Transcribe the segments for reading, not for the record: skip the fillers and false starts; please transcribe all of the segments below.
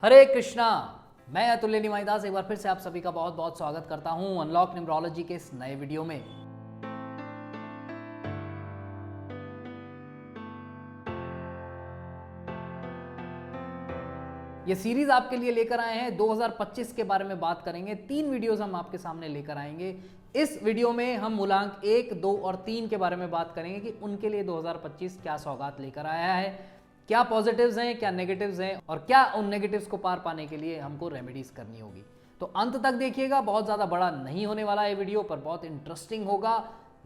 हरे कृष्णा। मैं अतुल्य निमाईदास एक बार फिर से आप सभी का बहुत बहुत स्वागत करता हूं अनलॉक न्यूमरोलॉजी के इस नए वीडियो में। ये सीरीज आपके लिए लेकर आए हैं 2025 के बारे में बात करेंगे। 3 वीडियोस हम आपके सामने लेकर आएंगे। इस वीडियो में हम मूलांक 1, 2 और 3 के बारे में बात करेंगे कि उनके लिए 2025 क्या सौगात लेकर आया है, क्या पॉजिटिव्स हैं, क्या नेगेटिव्स हैं और क्या उन नेगेटिव्स को पार पाने के लिए हमको रेमेडीज करनी होगी। तो अंत तक देखिएगा, बहुत ज़्यादा बड़ा नहीं होने वाला है वीडियो, पर बहुत इंटरेस्टिंग होगा।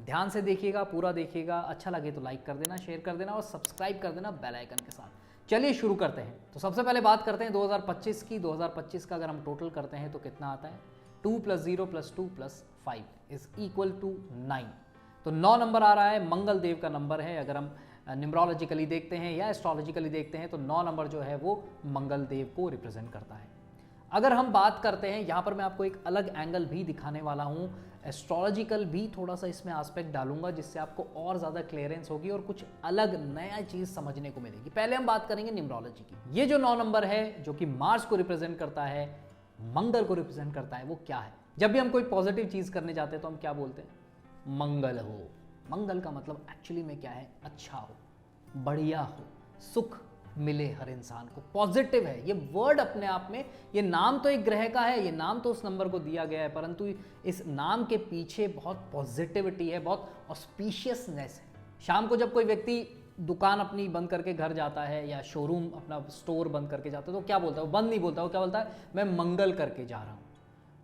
ध्यान से देखिएगा, पूरा देखिएगा। अच्छा लगे तो लाइक कर देना, शेयर कर देना और सब्सक्राइब कर देना बेल आइकन के साथ। चलिए शुरू करते हैं। तो सबसे पहले बात करते हैं 2025 की। 2025 का अगर हम टोटल करते हैं तो कितना आता है? 2 + 0 + 2 + 5 = 9। तो 9 नंबर आ रहा है, मंगल देव का नंबर है। अगर हम न्यूमरोलॉजिकली देखते हैं या एस्ट्रोलॉजिकली देखते हैं तो 9 नंबर जो है वो मंगल देव को रिप्रेजेंट करता है। अगर हम बात करते हैं, यहाँ पर मैं आपको एक अलग एंगल भी दिखाने वाला हूँ, एस्ट्रोलॉजिकल भी थोड़ा सा इसमें एस्पेक्ट डालूंगा जिससे आपको और ज़्यादा क्लियरेंस होगी और कुछ अलग नया चीज़ समझने को मिलेगी। पहले हम बात करेंगे न्यूमरोलॉजी की। ये जो 9 नंबर है जो कि मार्स को रिप्रेजेंट करता है, मंगल को रिप्रेजेंट करता है, वो क्या है? जब भी हम कोई पॉजिटिव चीज़ करने जाते हैं तो हम क्या बोलते हैं? मंगल हो। मंगल का मतलब एक्चुअली में क्या है? अच्छा हो, बढ़िया हो, सुख मिले हर इंसान को, पॉजिटिव है। ये वर्ड अपने आप में, ये नाम तो एक ग्रह का है, ये नाम तो उस नंबर को दिया गया है, परंतु इस नाम के पीछे बहुत पॉजिटिविटी है, बहुत ऑस्पिशियसनेस है। शाम को जब कोई व्यक्ति दुकान अपनी बंद करके घर जाता है या शोरूम अपना स्टोर बंद करके जाता है तो क्या बोलता है? वो बंद नहीं बोलता, वो क्या बोलता है? मैं मंगल करके जा रहा हूँ।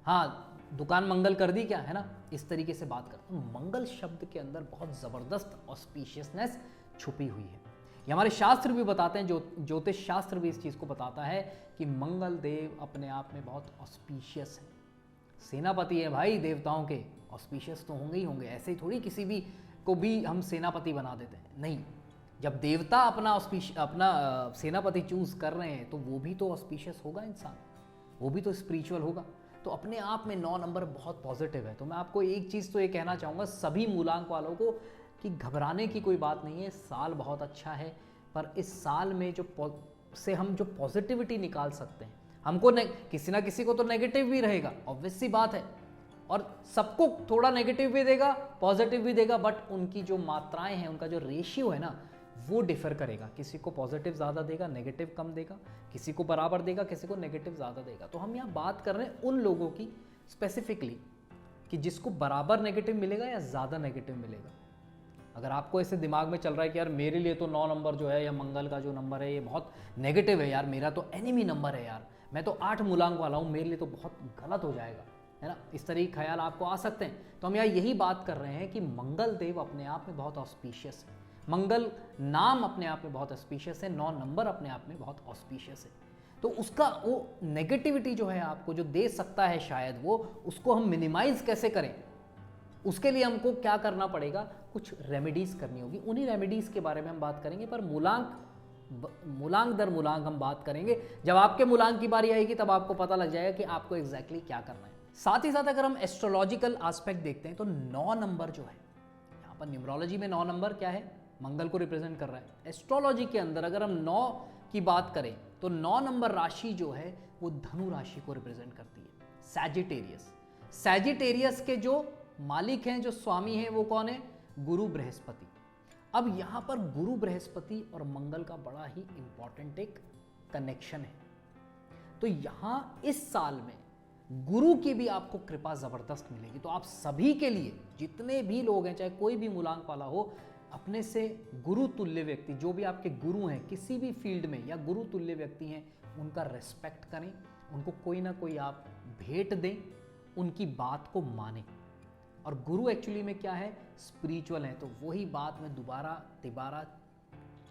हाँ, दुकान मंगल कर दी क्या, है ना? इस तरीके से बात करते हैं। मंगल शब्द के अंदर बहुत ज़बरदस्त ऑस्पिशियसनेस छुपी हुई है। ये हमारे शास्त्र भी बताते हैं, ज्योतिष शास्त्र भी इस चीज़ को बताता है कि मंगल देव अपने आप में बहुत ऑस्पिशियस है। सेनापति है भाई देवताओं के, ऑस्पिशियस तो होंगे ही होंगे। ऐसे ही थोड़ी किसी भी को भी हम सेनापति बना देते हैं, नहीं। जब देवता अपना सेनापति चूज कर रहे हैं तो वो भी तो ऑस्पिशियस होगा इंसान, वो भी तो स्पिरिचुअल होगा। तो अपने आप में 9 नंबर बहुत पॉजिटिव है। तो मैं आपको एक चीज़ तो ये कहना चाहूँगा सभी मूलांक वालों को कि घबराने की कोई बात नहीं है। साल बहुत अच्छा है, पर इस साल में से हम जो पॉजिटिविटी निकाल सकते हैं, हमको किसी ना किसी को तो नेगेटिव भी रहेगा, ऑब्वियस सी बात है, और सबको थोड़ा नेगेटिव भी देगा, पॉजिटिव भी देगा, बट उनकी जो मात्राएं हैं, उनका जो रेशियो है ना, वो डिफर करेगा। किसी को पॉजिटिव ज़्यादा देगा, नेगेटिव कम देगा, किसी को बराबर देगा, किसी को नेगेटिव ज़्यादा देगा। तो हम यहाँ बात कर रहे हैं उन लोगों की स्पेसिफिकली कि जिसको बराबर नेगेटिव मिलेगा या ज़्यादा नेगेटिव मिलेगा। अगर आपको ऐसे दिमाग में चल रहा है कि यार मेरे लिए तो 9 नंबर जो है या मंगल का जो नंबर है ये बहुत नेगेटिव है, यार मेरा तो एनिमी नंबर है, यार मैं तो 8 मूलांक वाला हूँ, मेरे लिए तो बहुत गलत हो जाएगा, है ना, इस तरह के ख्याल आपको आ सकते हैं। तो हम यहाँ यही बात कर रहे हैं कि मंगल देव अपने आप में बहुत ऑस्पिशियस है। मंगल नाम अपने आप में बहुत ऑस्पिशियस है, 9 नंबर अपने आप में बहुत ऑस्पिशियस है। तो उसका वो नेगेटिविटी जो है आपको जो दे सकता है शायद, वो उसको हम मिनिमाइज कैसे करें, उसके लिए हमको क्या करना पड़ेगा? कुछ रेमेडीज करनी होगी। उन्हीं रेमेडीज के बारे में हम बात करेंगे, पर मूलांक दर मूलांक हम बात करेंगे। जब आपके मूलांक की बारी आएगी तब आपको पता लग जाएगा कि आपको एग्जैक्टली क्या करना है। साथ ही साथ अगर हम एस्ट्रोलॉजिकल एस्पेक्ट देखते हैं तो 9 नंबर जो है, यहाँ पर न्यूमरोलॉजी में 9 नंबर क्या है? मंगल को रिप्रेजेंट कर रहा है। एस्ट्रोलॉजी के अंदर अगर हम 9 की बात करें तो 9 नंबर राशि जो है वो धनु राशि को रिप्रेजेंट करती है, सैजिटेरियस। सैजिटेरियस के जो मालिक हैं, जो स्वामी हैं, वो कौन है? गुरु बृहस्पति। अब यहां पर गुरु बृहस्पति और मंगल का बड़ा ही इंपॉर्टेंट एक कनेक्शन है। तो यहां इस साल में गुरु की भी आपको कृपा जबरदस्त मिलेगी। तो आप सभी के लिए, जितने भी लोग हैं, चाहे कोई भी मूलांक वाला हो, अपने से गुरु तुल्य व्यक्ति, जो भी आपके गुरु हैं किसी भी फील्ड में या गुरु तुल्य व्यक्ति हैं, उनका रेस्पेक्ट करें, उनको कोई ना कोई आप भेंट दें, उनकी बात को मानें। और गुरु एक्चुअली में क्या है? स्पिरिचुअल है। तो वही बात मैं दोबारा तिबारा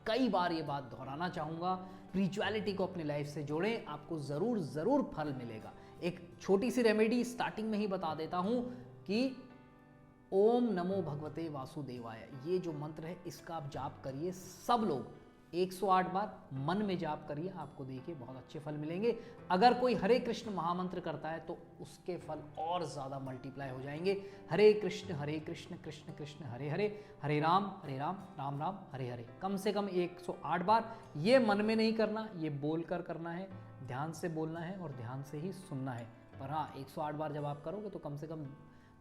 कई बार ये बात दोहराना चाहूँगा, स्पिरिचुअलिटी को अपनी लाइफ से जोड़ें, आपको ज़रूर फल मिलेगा। एक छोटी सी रेमेडी स्टार्टिंग में ही बता देता हूँ कि ओम नमो भगवते वासुदेवाय, ये जो मंत्र है इसका आप जाप करिए। सब लोग 108 बार मन में जाप करिए, आपको देखिए बहुत अच्छे फल मिलेंगे। अगर कोई हरे कृष्ण महामंत्र करता है तो उसके फल और ज़्यादा मल्टीप्लाई हो जाएंगे। हरे कृष्ण कृष्ण कृष्ण हरे हरे, हरे राम राम राम हरे हरे, कम से कम 108 बार। ये मन में नहीं करना, ये बोलकर करना है, ध्यान से बोलना है और ध्यान से ही सुनना है। पर हाँ, 108 बार जब आप करोगे तो कम से कम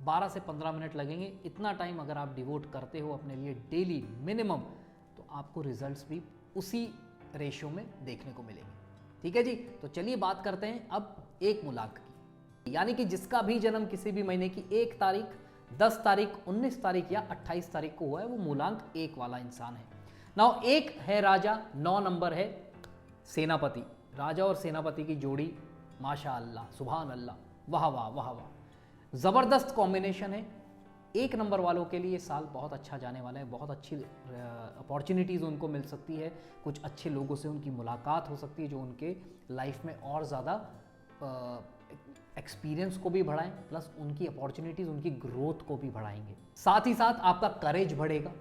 12 से 15 मिनट लगेंगे। इतना टाइम अगर आप डिवोट करते हो अपने लिए डेली मिनिमम, तो आपको रिजल्ट्स भी उसी रेशियो में देखने को मिलेंगे। ठीक है जी, तो चलिए बात करते हैं अब एक मूलांक की, यानी कि जिसका भी जन्म किसी भी महीने की 1 तारीख, 10 तारीख, 19 तारीख या 28 तारीख को हुआ है, वो मूलांक 1 वाला इंसान है। नाउ 1 है राजा, 9 नंबर है सेनापति। राजा और सेनापति की जोड़ी माशाअल्लाह, सुभान अल्लाह, वाह वाह वाह वाह, जबरदस्त कॉम्बिनेशन है। 1 नंबर वालों के लिए साल बहुत अच्छा जाने वाला है। बहुत अच्छी अपॉर्चुनिटीज़ उनको मिल सकती है, कुछ अच्छे लोगों से उनकी मुलाकात हो सकती है जो उनके लाइफ में और ज़्यादा एक्सपीरियंस को भी बढ़ाएं, प्लस उनकी अपॉर्चुनिटीज़, उनकी ग्रोथ को भी बढ़ाएंगे। साथ ही साथ आपका करेज बढ़ेगा,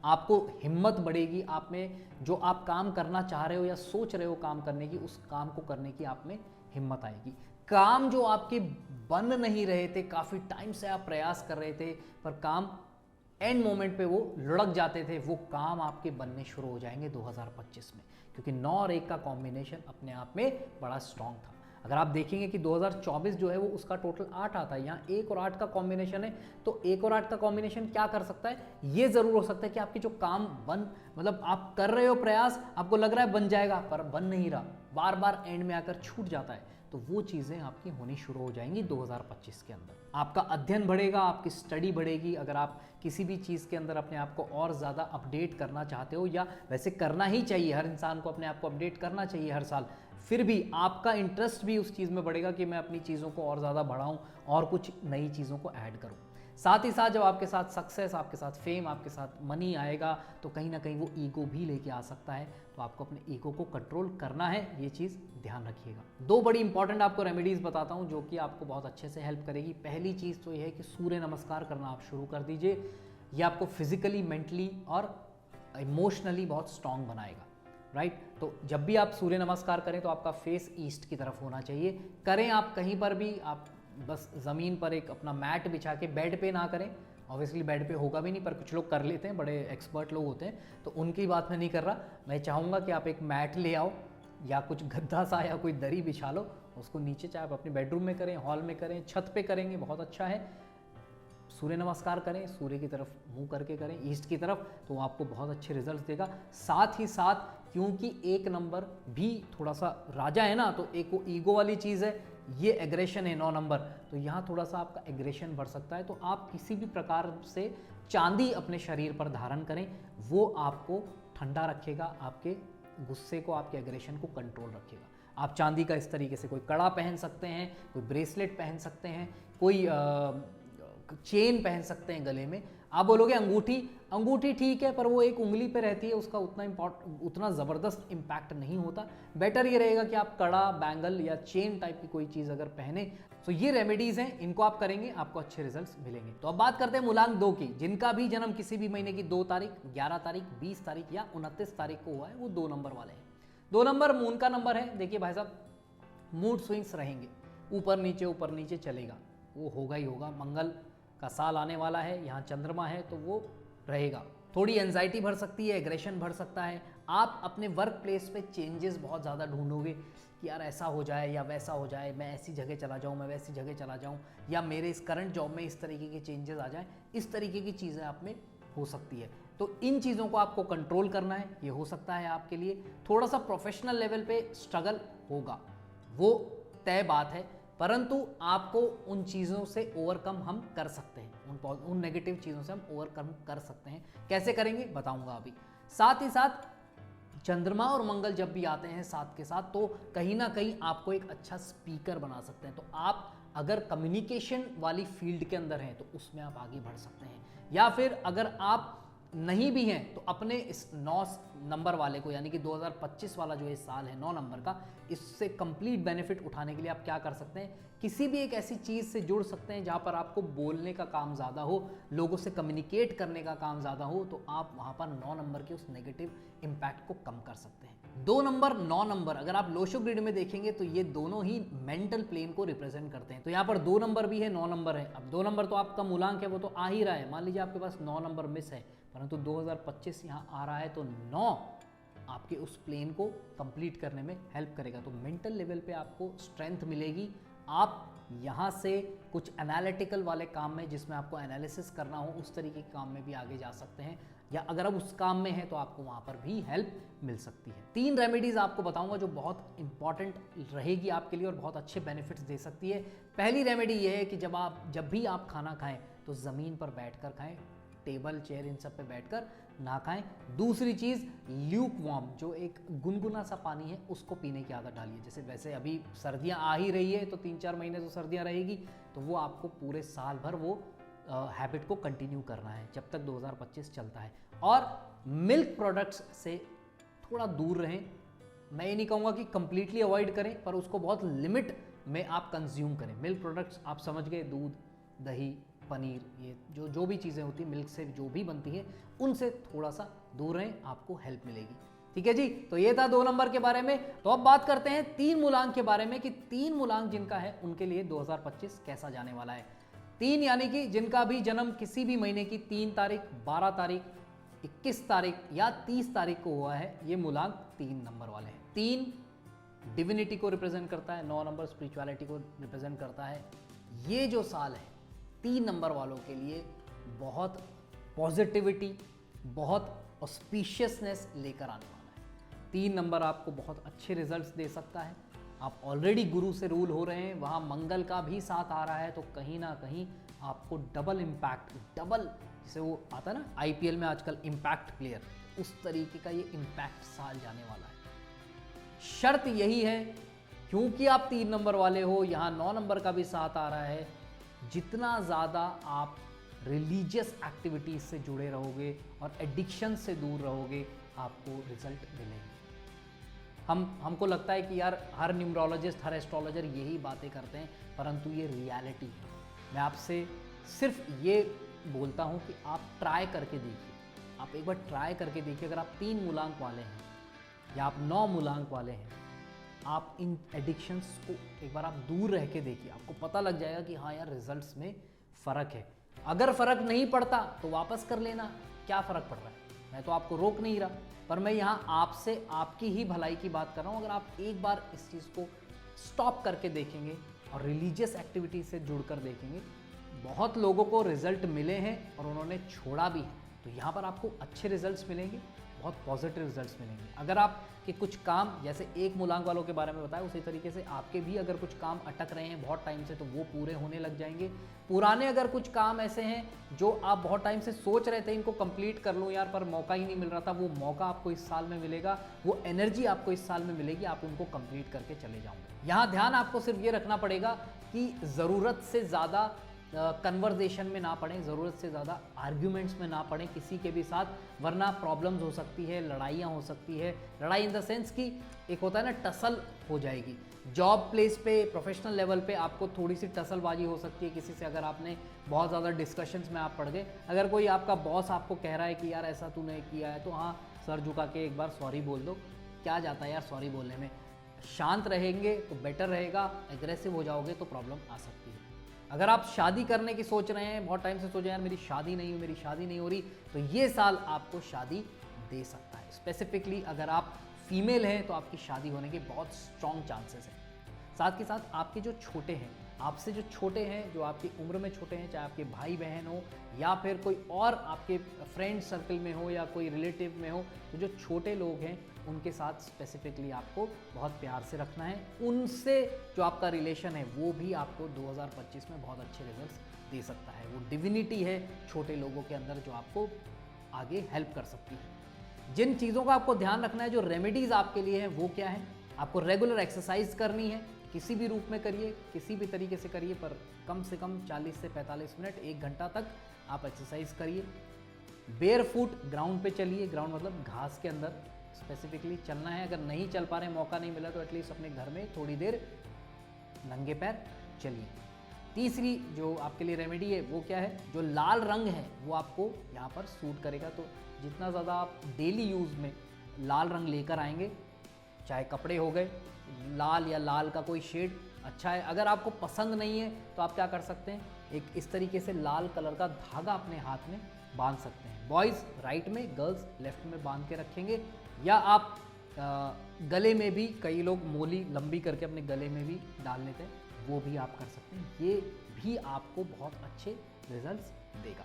आपको हिम्मत बढ़ेगी, आप में जो आप काम करना चाह रहे हो या सोच रहे हो काम करने की, उस काम को करने की आप में हिम्मत आएगी। काम जो आपके बन नहीं रहे थे, काफ़ी टाइम से आप प्रयास कर रहे थे पर काम एंड मोमेंट पे वो लुढ़क जाते थे, वो काम आपके बनने शुरू हो जाएंगे 2025 में, क्योंकि 9 और 1 का कॉम्बिनेशन अपने आप में बड़ा स्ट्रांग था। अगर आप देखेंगे कि 2024 जो है वो उसका टोटल 8 आता है, यहाँ 1 और 8 का कॉम्बिनेशन है, तो 1 और 8 का कॉम्बिनेशन क्या कर सकता है, ये जरूर हो सकता है कि आपकी जो काम मतलब आप कर रहे हो प्रयास, आपको लग रहा है बन जाएगा पर बन नहीं रहा, बार बार एंड में आकर छूट जाता है, तो वो चीज़ें आपकी होनी शुरू हो जाएंगी 2025 के अंदर। आपका अध्ययन बढ़ेगा, आपकी स्टडी बढ़ेगी। अगर आप किसी भी चीज़ के अंदर अपने आप को और ज़्यादा अपडेट करना चाहते हो, या वैसे करना ही चाहिए, हर इंसान को अपने आप को अपडेट करना चाहिए हर साल, फिर भी आपका इंटरेस्ट भी उस चीज़ में बढ़ेगा कि मैं अपनी चीज़ों को और ज़्यादा बढ़ाऊँ और कुछ नई चीज़ों को ऐड करूँ। साथ ही साथ जब आपके साथ सक्सेस, आपके साथ फेम, आपके साथ मनी आएगा, तो कहीं ना कहीं वो ईगो भी लेके आ सकता है, तो आपको अपने ईगो को कंट्रोल करना है, ये चीज़ ध्यान रखिएगा। 2 बड़ी इंपॉर्टेंट आपको रेमेडीज़ बताता हूँ जो कि आपको बहुत अच्छे से हेल्प करेगी। पहली चीज़ तो ये है कि सूर्य नमस्कार करना आप शुरू कर दीजिए, ये आपको फिजिकली, मेंटली और इमोशनली बहुत स्ट्रांग बनाएगा, राइट। तो जब भी आप सूर्य नमस्कार करें तो आपका फेस ईस्ट की तरफ होना चाहिए। करें आप कहीं पर भी, आप बस ज़मीन पर एक अपना मैट बिछा के, बेड पे ना करें, ऑब्वियसली बेड पे होगा भी नहीं, पर कुछ लोग कर लेते हैं, बड़े एक्सपर्ट लोग होते हैं, तो उनकी बात मैं नहीं कर रहा। मैं चाहूँगा कि आप एक मैट ले आओ या कुछ गद्दा सा या कोई दरी बिछा लो, उसको नीचे, चाहे आप अपने बेडरूम में करें, हॉल में करें, छत पे करेंगे बहुत अच्छा है। सूर्य नमस्कार करें, सूर्य की तरफ मुंह करके करें, ईस्ट की तरफ, तो आपको बहुत अच्छे रिजल्ट्स देगा। साथ ही साथ क्योंकि 1 नंबर भी थोड़ा सा राजा है ना, तो एक वो ईगो वाली चीज़ है, ये एग्रेशन है 9 नंबर, तो यहाँ थोड़ा सा आपका एग्रेशन बढ़ सकता है। तो आप किसी भी प्रकार से चांदी अपने शरीर पर धारण करें, वो आपको ठंडा रखेगा, आपके गुस्से को, आपके एग्रेशन को कंट्रोल रखेगा। आप चांदी का इस तरीके से कोई कड़ा पहन सकते हैं, कोई ब्रेसलेट पहन सकते हैं, कोई चेन पहन सकते हैं गले में। आप बोलोगे अंगूठी ठीक है, पर वो एक उंगली पे रहती है, उसका उतना ज़बरदस्त इम्पैक्ट नहीं होता। बेटर ये रहेगा कि आप कड़ा, बैंगल या चेन टाइप की कोई चीज़ अगर पहने। तो ये रेमेडीज़ हैं, इनको आप करेंगे, आपको अच्छे रिजल्ट्स मिलेंगे। तो अब बात करते हैं मूलांक 2 की। जिनका भी जन्म किसी भी महीने की 2 तारीख, 11 तारीख, 20 तारीख या 29 तारीख को हुआ है, वो 2 नंबर वाले हैं। 2 नंबर मून का नंबर है। देखिए भाई साहब, मूड स्विंग्स रहेंगे, ऊपर नीचे चलेगा, वो होगा ही होगा। मंगल का साल आने वाला है, यहाँ चंद्रमा है, तो वो रहेगा। थोड़ी एंजाइटी बढ़ सकती है, एग्रेशन बढ़ सकता है। आप अपने वर्क प्लेस पे चेंजेस बहुत ज़्यादा ढूंढोगे कि यार ऐसा हो जाए या वैसा हो जाए, मैं ऐसी जगह चला जाऊँ, मैं वैसी जगह चला जाऊँ, या मेरे इस करंट जॉब में इस तरीके के चेंजेस आ जाएँ, इस तरीके की चीज़ें आप में हो सकती है। तो इन चीज़ों को आपको कंट्रोल करना है। ये हो सकता है आपके लिए थोड़ा सा प्रोफेशनल लेवल पे स्ट्रगल होगा, वो तय बात है, परंतु आपको उन चीज़ों से ओवरकम हम कर सकते हैं, उन नेगेटिव चीज़ों से हम ओवरकम कर सकते हैं। कैसे करेंगे बताऊंगा अभी। साथ ही साथ चंद्रमा और मंगल जब भी आते हैं साथ के साथ, तो कहीं ना कहीं आपको एक अच्छा स्पीकर बना सकते हैं। तो आप अगर कम्युनिकेशन वाली फील्ड के अंदर हैं तो उसमें आप आगे बढ़ सकते हैं, या फिर अगर आप नहीं भी हैं तो अपने इस 9 नंबर वाले को, यानी कि 2025 वाला जो ये साल है 9 नंबर का, इससे कंप्लीट बेनिफिट उठाने के लिए आप क्या कर सकते हैं, किसी भी एक ऐसी चीज़ से जुड़ सकते हैं जहाँ पर आपको बोलने का काम ज़्यादा हो, लोगों से कम्युनिकेट करने का काम ज़्यादा हो, तो आप वहाँ पर 9 नंबर के उस नेगेटिव इम्पैक्ट को कम कर सकते हैं। 2 नंबर, 9 नंबर, अगर आप लोशो ग्रिड में देखेंगे तो ये दोनों ही मेंटल प्लेन को रिप्रेजेंट करते हैं। तो यहाँ पर 2 नंबर भी है, 9 नंबर है। अब 2 नंबर तो आपका मूलांक है, वो तो आ ही रहा है। मान लीजिए आपके पास 9 नंबर मिस है, परंतु 2025 यहाँ आ रहा है, तो 9 आपके उस प्लेन को कंप्लीट करने में हेल्प करेगा। तो मेंटल लेवल पे आपको स्ट्रेंथ मिलेगी। आप यहाँ से कुछ एनालिटिकल वाले काम में, जिसमें आपको एनालिसिस करना हो, उस तरीके के काम में भी आगे जा सकते हैं, या अगर आप उस काम में हैं तो आपको वहाँ पर भी हेल्प मिल सकती है। 3 रेमेडीज़ आपको बताऊंगा जो बहुत इंपॉर्टेंट रहेगी आपके लिए और बहुत अच्छे बेनिफिट्स दे सकती है। पहली रेमेडी ये है कि जब भी आप खाना खाएं तो ज़मीन पर बैठकर खाएं, टेबल चेयर इन सब पे बैठकर ना खाएं। दूसरी चीज़, ल्यूक वार्म, जो एक गुनगुना सा पानी है, उसको पीने की आदत डालिए। जैसे वैसे अभी सर्दियां आ ही रही है तो 3-4 महीने तो सर्दियां रहेगी, तो वो आपको पूरे साल भर वो हैबिट को कंटिन्यू करना है जब तक 2025 चलता है। और मिल्क प्रोडक्ट्स से थोड़ा दूर रहें। मैं ये नहीं कहूँगा कि कंप्लीटली अवॉइड करें, पर उसको बहुत लिमिट में आप कंज्यूम करें। मिल्क प्रोडक्ट्स आप समझ गए, दूध, दही, पनीर, ये जो भी चीज़ें होती हैं मिल्क से जो भी बनती है, उनसे थोड़ा सा दूर रहें, आपको हेल्प मिलेगी। ठीक है जी, तो ये था 2 नंबर के बारे में। तो अब बात करते हैं 3 मूलांक के बारे में कि 3 मूलांक जिनका है उनके लिए 2025 कैसा जाने वाला है। 3 यानी कि जिनका भी जन्म किसी भी महीने की 3 तारीख, 12 तारीख, 21 तारीख या 30 तारीख को हुआ है, ये मूलांक 3 नंबर वाले हैं। 3 डिविनिटी को रिप्रेजेंट करता है, 9 नंबर स्पिरिचुअलिटी को रिप्रेजेंट करता है। ये जो साल है 3 नंबर वालों के लिए बहुत पॉजिटिविटी, बहुत ऑस्पिशियसनेस लेकर आने वाला है। 3 नंबर आपको बहुत अच्छे रिजल्ट्स दे सकता है। आप ऑलरेडी गुरु से रूल हो रहे हैं, वहाँ मंगल का भी साथ आ रहा है, तो कहीं ना कहीं आपको डबल इम्पैक्ट, डबल जिसे वो आता है ना आईपीएल में आजकल इम्पैक्ट प्लेयर, उस तरीके का ये इम्पैक्ट साल जाने वाला है। शर्त यही है, क्योंकि आप 3 नंबर वाले हो, यहाँ 9 नंबर का भी साथ आ रहा है, जितना ज़्यादा आप रिलीजियस एक्टिविटीज़ से जुड़े रहोगे और एडिक्शन से दूर रहोगे, आपको रिजल्ट मिलेंगे। हमको लगता है कि यार हर न्यूमरोलॉजिस्ट, हर एस्ट्रोलॉजर यही बातें करते हैं, परंतु ये रियलिटी है। मैं आपसे सिर्फ ये बोलता हूँ कि आप ट्राई करके देखिए। आप एक बार ट्राई करके देखिए। अगर आप 3 मूलांक वाले हैं या आप 9 मूलांक वाले हैं, आप इन एडिक्शंस को एक बार आप दूर रह के देखिए, आपको पता लग जाएगा कि हाँ यार रिजल्ट्स में फ़र्क है। अगर फ़र्क नहीं पड़ता तो वापस कर लेना, क्या फ़र्क पड़ रहा है, मैं तो आपको रोक नहीं रहा, पर मैं यहाँ आपसे आपकी ही भलाई की बात कर रहा हूँ। अगर आप एक बार इस चीज़ को स्टॉप करके देखेंगे और रिलीजियस एक्टिविटी से जुड़कर देखेंगे, बहुत लोगों को रिजल्ट मिले हैं और उन्होंने छोड़ा भी है, तो यहाँ पर आपको अच्छे रिजल्ट्स मिलेंगे, बहुत पॉजिटिव रिजल्ट्स मिलेंगे। अगर आपके कुछ काम, जैसे 1 मूलांक वालों के बारे में बताया, उसी तरीके से आपके भी अगर कुछ काम अटक रहे हैं बहुत टाइम से, तो वो पूरे होने लग जाएंगे। पुराने अगर कुछ काम ऐसे हैं जो आप बहुत टाइम से सोच रहे थे इनको कंप्लीट कर लूँ यार, पर मौका ही नहीं मिल रहा था, वो मौका आपको इस साल में मिलेगा, वो एनर्जी आपको इस साल में मिलेगी, आप उनको कंप्लीट करके चले जाओगे। यहाँ ध्यान आपको सिर्फ ये रखना पड़ेगा कि ज़रूरत से ज़्यादा कन्वर्जेशन में ना पड़ें, ज़रूरत से ज़्यादा आर्ग्यूमेंट्स में ना पड़ें किसी के भी साथ, वरना प्रॉब्लम्स हो सकती है, लड़ाइयाँ हो सकती है। लड़ाई इन द सेंस कि एक होता है ना, टसल हो जाएगी। जॉब प्लेस पे, प्रोफेशनल लेवल पे आपको थोड़ी सी टसलबाजी हो सकती है किसी से, अगर आपने बहुत ज़्यादा डिस्कशंस में आप पड़ गए। अगर कोई आपका बॉस आपको कह रहा है कि यार ऐसा तूने किया है, तो हाँ सर झुका के एक बार सॉरी बोल दो, क्या जाता है यार सॉरी बोलने में। शांत रहेंगे तो बेटर रहेगा, एग्रेसिव हो जाओगे तो प्रॉब्लम आ सकती है। अगर आप शादी करने की सोच रहे हैं, बहुत टाइम से सोच रहे हैं यार मेरी शादी नहीं हुई, मेरी शादी नहीं हो रही, तो ये साल आपको शादी दे सकता है। स्पेसिफिकली अगर आप फीमेल हैं तो आपकी शादी होने के बहुत स्ट्रॉन्ग चांसेस हैं। साथ के साथ आपके जो छोटे हैं, आपसे जो छोटे हैं, जो आपकी उम्र में छोटे हैं, चाहे आपके भाई बहन हो या फिर कोई और आपके फ्रेंड सर्कल में हो या कोई रिलेटिव में हो, तो जो छोटे लोग हैं उनके साथ स्पेसिफिकली आपको बहुत प्यार से रखना है। उनसे जो आपका रिलेशन है वो भी आपको 2025 में बहुत अच्छे रिजल्ट्स दे सकता है। वो डिविनिटी है छोटे लोगों के अंदर जो आपको आगे हेल्प कर सकती है। जिन चीज़ों का आपको ध्यान रखना है, जो रेमेडीज़ आपके लिए हैं, वो क्या है? आपको रेगुलर एक्सरसाइज करनी है, किसी भी रूप में करिए, किसी भी तरीके से करिए, पर कम से कम 40 से 45 मिनट, 1 घंटा तक आप एक्सरसाइज करिए। बेयर फुट ग्राउंड पे चलिए, ग्राउंड मतलब घास के अंदर स्पेसिफिकली चलना है। अगर नहीं चल पा रहे, मौका नहीं मिला, तो एटलीस्ट अपने घर में थोड़ी देर नंगे पैर चलिए। तीसरी जो आपके लिए रेमेडी है वो क्या है? जो लाल रंग है वो आपको यहाँ पर सूट करेगा, तो जितना ज़्यादा आप डेली यूज़ में लाल रंग लेकर आएंगे, चाहे कपड़े हो गए, लाल या लाल का कोई शेड अच्छा है। अगर आपको पसंद नहीं है तो आप क्या कर सकते हैं, एक इस तरीके से लाल कलर का धागा अपने हाथ में बांध सकते हैं। बॉयज़ राइट में, गर्ल्स लेफ्ट में बांध के रखेंगे। या आप गले में भी, कई लोग मोली लंबी करके अपने गले में भी डाल लेते हैं, वो भी आप कर सकते हैं। ये भी आपको बहुत अच्छे रिजल्ट्स देगा।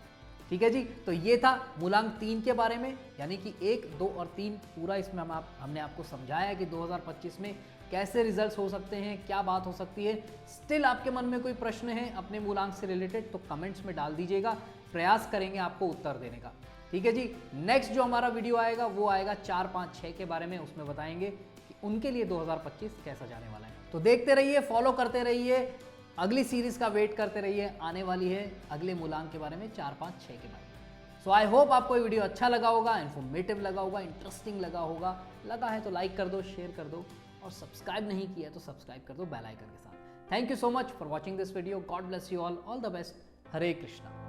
ठीक है जी, तो ये था मूलांक 3 के बारे में, यानी कि 1, 2 और 3 पूरा इसमें हमने आपको समझाया कि 2025 में कैसे रिजल्ट्स हो सकते हैं, क्या बात हो सकती है। स्टिल आपके मन में कोई प्रश्न है अपने मूलांक से रिलेटेड तो कमेंट्स में डाल दीजिएगा, प्रयास करेंगे आपको उत्तर देने का। ठीक है जी, नेक्स्ट जो हमारा वीडियो आएगा वो आएगा 4, 5, 6 के बारे में। उसमें बताएंगे कि उनके लिए 2025 कैसा जाने वाला है। तो देखते रहिए, फॉलो करते रहिए, अगली सीरीज का वेट करते रहिए, आने वाली है अगले मूलांक के बारे में, 4, 5, 6 के बारे में। सो आई होप आपको ये वीडियो अच्छा लगा होगा, इन्फॉर्मेटिव लगा होगा, इंटरेस्टिंग लगा होगा। लगा है तो लाइक कर दो, शेयर कर दो, और सब्सक्राइब नहीं किया तो सब्सक्राइब कर दो बेल आइकन के साथ। Thank you so much for watching this video. God bless you all the best. Hare Krishna.